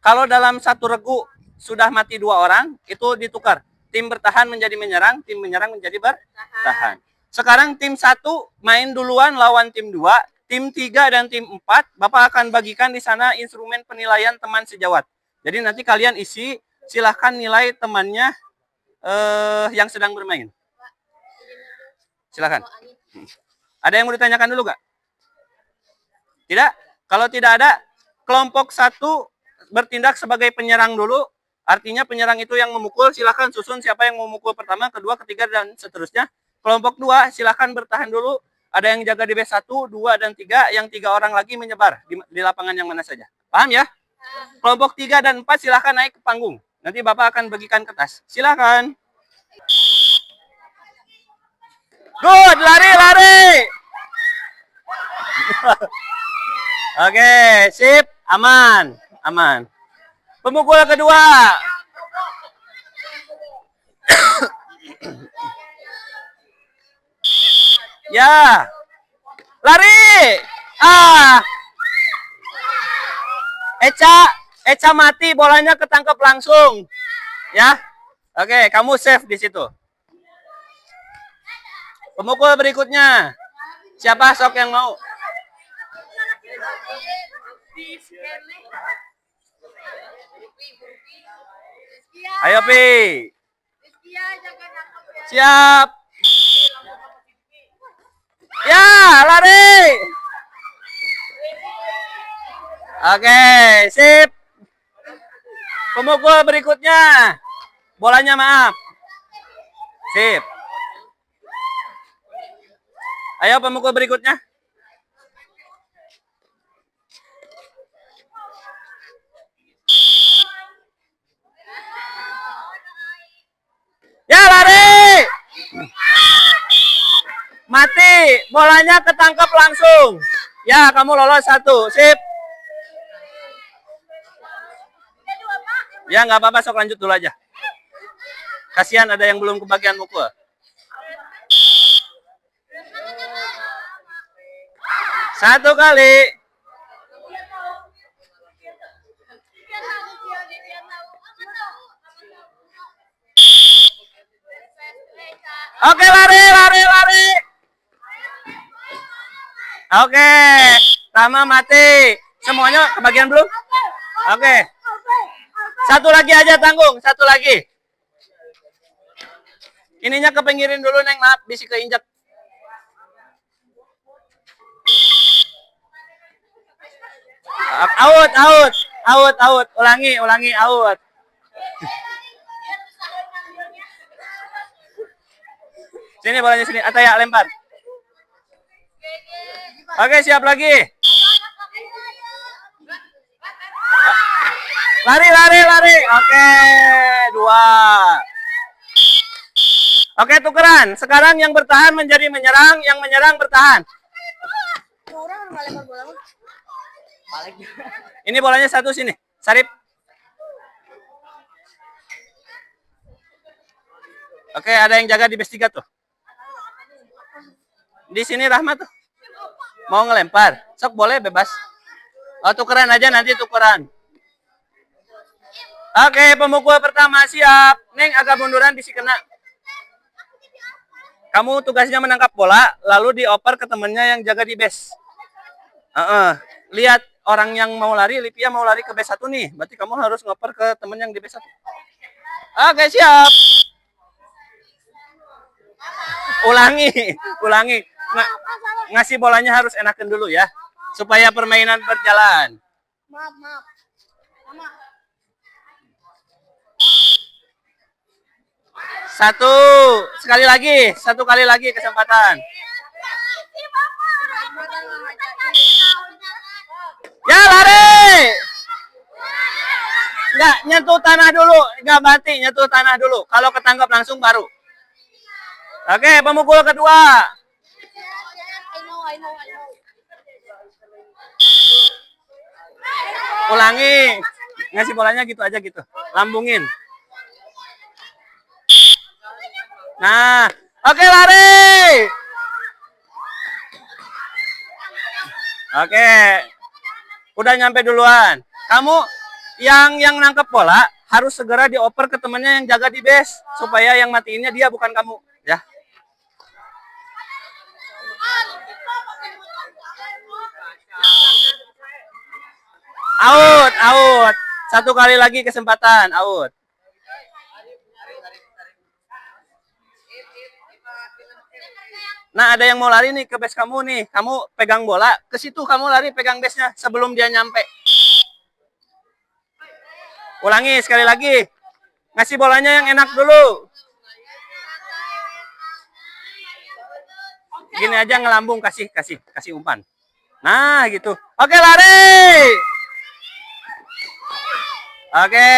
Speaker 1: kalau dalam satu regu sudah mati 2 orang, itu ditukar. Tim bertahan menjadi menyerang, tim menyerang menjadi bertahan. Sekarang tim 1 main duluan lawan tim 2, tim 3 dan tim 4, Bapak akan bagikan di sana instrumen penilaian teman sejawat. Jadi nanti kalian isi, silahkan nilai temannya yang sedang bermain. Silahkan. Ada yang mau ditanyakan dulu gak? Tidak? Kalau tidak ada, kelompok 1 bertindak sebagai penyerang dulu. Artinya penyerang itu yang memukul, silahkan susun siapa yang memukul pertama, kedua, ketiga, dan seterusnya. Kelompok 2 silahkan bertahan dulu. Ada yang jaga di base 1, 2, dan 3. Yang 3 orang lagi menyebar di lapangan yang mana saja. Paham ya? Kelompok 3 dan 4 silahkan naik ke panggung. Nanti Bapak akan bagikan kertas. Silahkan. Good, lari. Oke, sip, aman. Pemukul kedua. Ya. Lari. Eca mati, bolanya ketangkep langsung. Ya. Oke, kamu save di situ. Pemukul berikutnya. Siapa sok yang mau? Ayo, Pi. Siap. Ya, lari. Oke, sip. Pemukul berikutnya. Bolanya maaf. Sip. Ayo pemukul berikutnya. Ya, lari. Mati, bolanya ketangkep langsung. Ya, kamu lolos 1. Sip. Ya, nggak apa-apa, sok lanjut dulu aja. Kasihan ada yang belum kebagian mukul. Satu kali. Oke, lari. Oke, Tama mati. Semuanya kebagian belum? Oke. Satu lagi aja tanggung, satu lagi. Ininya kepinggirin dulu, Neng, maaf, bisa keinjak. Out. Ulangi, out. Sini bolanya sini, Ataya lempar. Oke, siap lagi. Lari. Oke, 2. Oke, tukeran. Sekarang yang bertahan menjadi menyerang, yang menyerang bertahan. Ini bolanya 1 sini. Sarip. Oke, ada yang jaga di base 3 tuh. Di sini Rahmat tuh. Mau ngelempar? Sok boleh bebas. Oh, tukeran aja nanti tukeran. Oke, pemukul pertama siap. Neng agak munduran bisa kena. Kamu tugasnya menangkap bola, lalu dioper ke temennya yang jaga di base. Lihat orang yang mau lari, Lipia mau lari ke base 1 nih. Berarti kamu harus ngoper ke temen yang di base 1. Oke, siap. Ulangi. Ngasih bolanya harus enakan dulu ya, supaya permainan berjalan.
Speaker 2: Maaf.
Speaker 1: 1 kali lagi kesempatan. Ya, lari. Enggak, nyentuh tanah dulu, enggak mati, nyentuh tanah dulu. Kalau ketangkap langsung baru. Oke, pemukul kedua.
Speaker 2: I know.
Speaker 1: Ulangi. Ngasih bolanya gitu aja gitu. Lambungin. Nah, oke, lari. Oke. Udah nyampe duluan. Kamu yang nangkep bola harus segera dioper ke temennya yang jaga di base supaya yang matiinnya dia bukan kamu, ya. Out, out. Satu kali lagi kesempatan, out. Nah, ada yang mau lari nih ke base kamu nih. Kamu pegang bola, ke situ kamu lari pegang base-nya sebelum dia nyampe. Ulangi sekali lagi. Ngasih bolanya yang enak dulu. Gini aja ngelambung, kasih umpan. Nah, gitu. Oke, lari. Oke.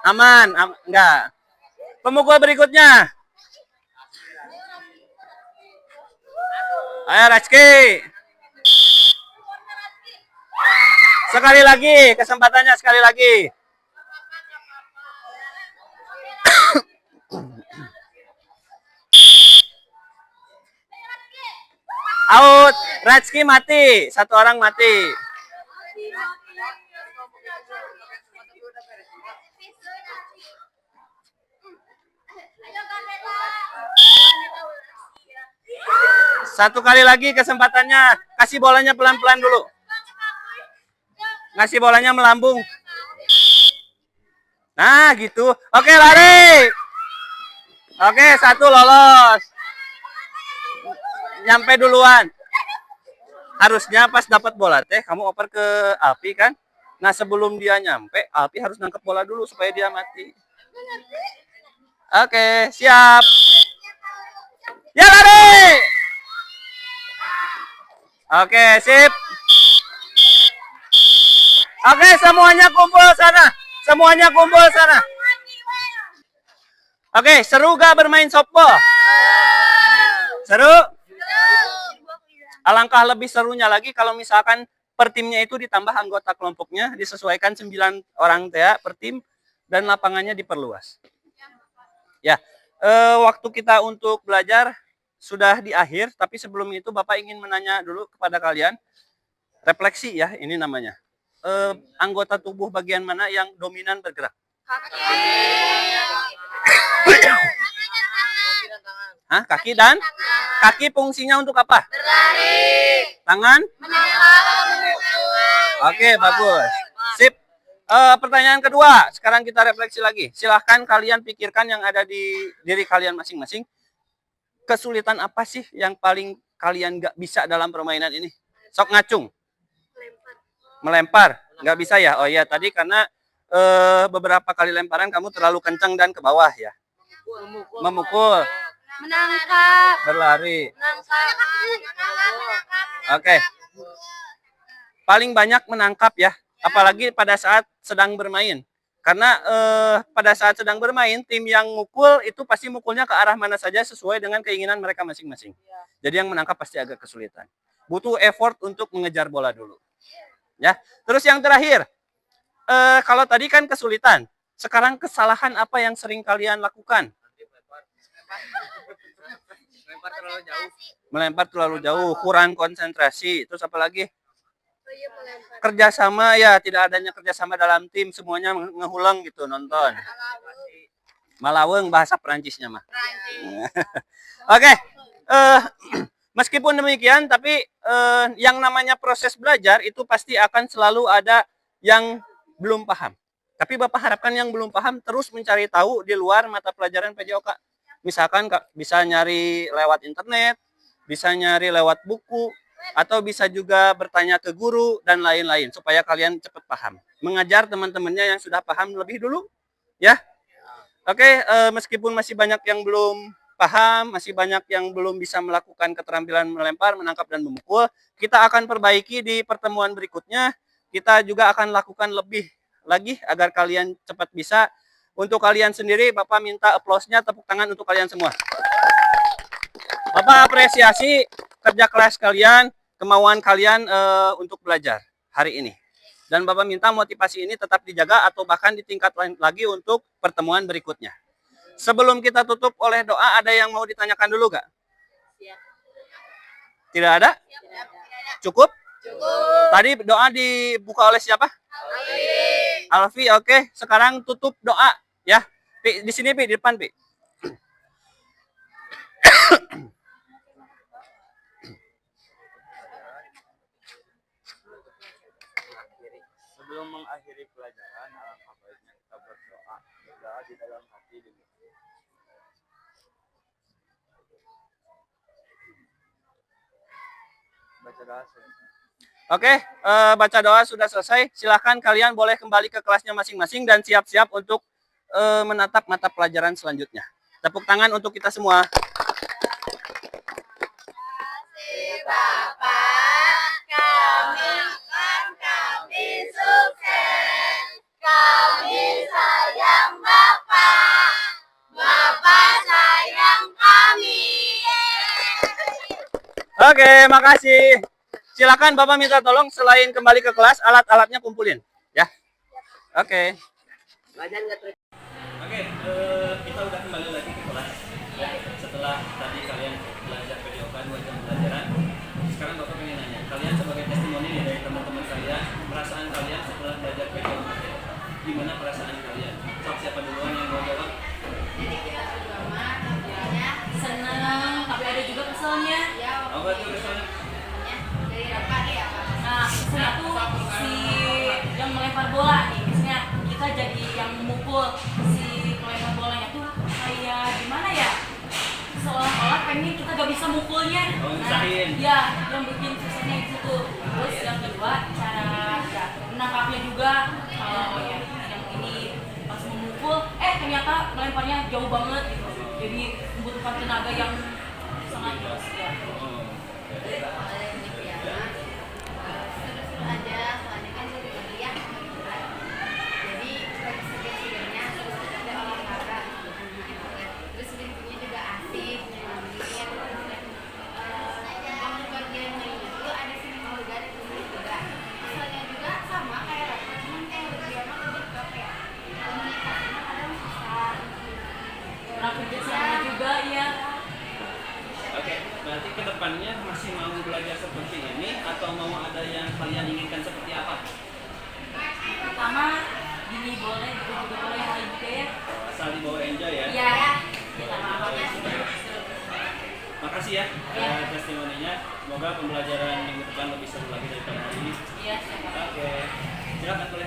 Speaker 1: Aman, enggak. Pemukul berikutnya. Ayo, Rajki. Sekali lagi, kesempatannya sekali lagi. Out, Rajki mati, satu orang mati. Satu kali lagi kesempatannya, kasih bolanya pelan-pelan dulu. Ngasih bolanya melambung. Nah, gitu. Oke, lari. Oke, satu lolos. Nyampe duluan. Harusnya pas dapat bola teh kamu oper ke Alpi kan? Nah, sebelum dia nyampe, Alpi harus nangkep bola dulu supaya dia mati. Oke, siap. Ya, lari. Oke, sip. Oke, semuanya kumpul sana. Semuanya kumpul sana. Oke, seru gak bermain softball? Seru? Alangkah lebih serunya lagi kalau misalkan per timnya itu ditambah anggota kelompoknya, disesuaikan 9 orang TA per tim, dan lapangannya diperluas. Ya, waktu kita untuk belajar sudah di akhir, tapi sebelum itu Bapak ingin menanya dulu kepada kalian, refleksi ya, ini namanya. Anggota tubuh bagian mana yang dominan bergerak? Hah, kaki dan? Kaki fungsinya untuk apa? Berlari. Tangan? Oke, bagus. Sip. Pertanyaan kedua, sekarang kita refleksi lagi. Silahkan kalian pikirkan yang ada di diri kalian masing-masing. Kesulitan apa sih yang paling kalian gak bisa dalam permainan ini? Sok ngacung. Melempar. Nggak bisa ya? Oh iya, tadi karena beberapa kali lemparan kamu terlalu kencang dan ke bawah ya. Memukul.
Speaker 5: Menangkap.
Speaker 1: Berlari.
Speaker 5: Menangkap.
Speaker 1: Oke. Paling banyak menangkap ya. Apalagi pada saat sedang bermain. Karena pada saat sedang bermain, tim yang mukul itu pasti mukulnya ke arah mana saja sesuai dengan keinginan mereka masing-masing. Jadi yang menangkap pasti agak kesulitan. Butuh effort untuk mengejar bola dulu. Ya, terus yang terakhir, kalau tadi kan kesulitan, sekarang kesalahan apa yang sering kalian lakukan? Melempar terlalu jauh, kurang konsentrasi, terus apa lagi? Kerjasama ya, tidak adanya kerjasama dalam tim, semuanya ngehulang gitu nonton. Malaweng bahasa Perancisnya mah. Oke. Meskipun demikian, tapi yang namanya proses belajar itu pasti akan selalu ada yang belum paham. Tapi Bapak harapkan yang belum paham terus mencari tahu di luar mata pelajaran PJOK. Misalkan bisa nyari lewat internet, bisa nyari lewat buku, atau bisa juga bertanya ke guru dan lain-lain supaya kalian cepat paham. Mengajar teman-temannya yang sudah paham lebih dulu, ya. Oke, meskipun masih banyak yang belum paham, masih banyak yang belum bisa melakukan keterampilan melempar, menangkap, dan memukul. Kita akan perbaiki di pertemuan berikutnya. Kita juga akan lakukan lebih lagi agar kalian cepat bisa. Untuk kalian sendiri, Bapak minta aplausnya, tepuk tangan untuk kalian semua. Bapak apresiasi kerja keras kalian, kemauan kalian untuk belajar hari ini. Dan Bapak minta motivasi ini tetap dijaga atau bahkan ditingkat lagi untuk pertemuan berikutnya. Sebelum kita tutup oleh doa, ada yang mau ditanyakan dulu gak? Tidak ada? Cukup? Cukup. Tadi doa dibuka oleh siapa? Alfi, oke. Sekarang tutup doa ya. Pi, di sini Pi, di depan Pi.
Speaker 6: Sebelum mengakhiri pelajaran, alangkah baiknya kita berdoa di dalam hati dulu. Baca doa selesai.
Speaker 1: Oke, baca doa sudah selesai. Silahkan kalian boleh kembali ke kelasnya masing-masing dan siap-siap untuk menatap mata pelajaran selanjutnya. Tepuk tangan untuk kita semua.
Speaker 2: Bapak, kami sukses. Kami sayang Bapak. Bapak sayang kami.
Speaker 1: Oke, makasih. Silakan Bapak minta tolong selain kembali ke kelas, alat-alatnya kumpulin, ya. Oke. Oke, kita udah kembali lagi ke kelas. Ya, setelah tadi kalian belajar PDOK 2 jam pelajaran, sekarang Bapak pengen nanya, kalian sebagai testimoni nih dari teman-teman kalian, perasaan kalian setelah belajar PDOK, gimana perasaan kalian? Sok, siapa duluan yang mau jawab?
Speaker 2: Jadi kita berdua mah tampilannya
Speaker 5: Seneng, tapi ada juga keselnya.
Speaker 2: ya
Speaker 1: Apa tuh misalnya?
Speaker 2: dari dapat ya.
Speaker 5: Nah, keselnya tuh si yang melempar bola nih, misalnya kita jadi yang memukul si pelempar bolanya tuh kayak gimana ya? Seolah-olah pengen kita gak bisa mukulnya.
Speaker 1: Oh,
Speaker 5: Nah,
Speaker 1: nyusahin.
Speaker 5: ya, yang bikin susahnya itu tuh. Terus yang kedua, cara ya, menangkapnya juga. Kalau yang ini pas memukul, ternyata melemparnya jauh banget gitu. Jadi membutuhkan tenaga yang sangat luas ya.
Speaker 2: Kalau dari gitu ya mah seru-seru aja, soalnya kan lebih kuliah jadi seger-segernya seru-seru olahraga terus pintunya juga asik nyenangin yang bagian lainnya tuh ada seni olahraga di sini juga soalnya juga sama kayak rapper cuman lebih emang lebih ke apa ya komunikasinya kadang susah
Speaker 5: Pernah kerja sama juga ya.
Speaker 1: Oke, berarti kedepannya masih mau belajar seperti ini atau mau ada yang kalian inginkan seperti apa?
Speaker 5: Pertama, gini boleh, itu juga boleh yang lain juga ya.
Speaker 1: Asal dibawa enjoy ya.
Speaker 5: Iya, sama-sama.
Speaker 1: Makasih ya testimoninya. Semoga pembelajaran minggu depan lebih seru lagi daripada hari ini.
Speaker 5: Iya, siapa.
Speaker 1: Oke, silakan boleh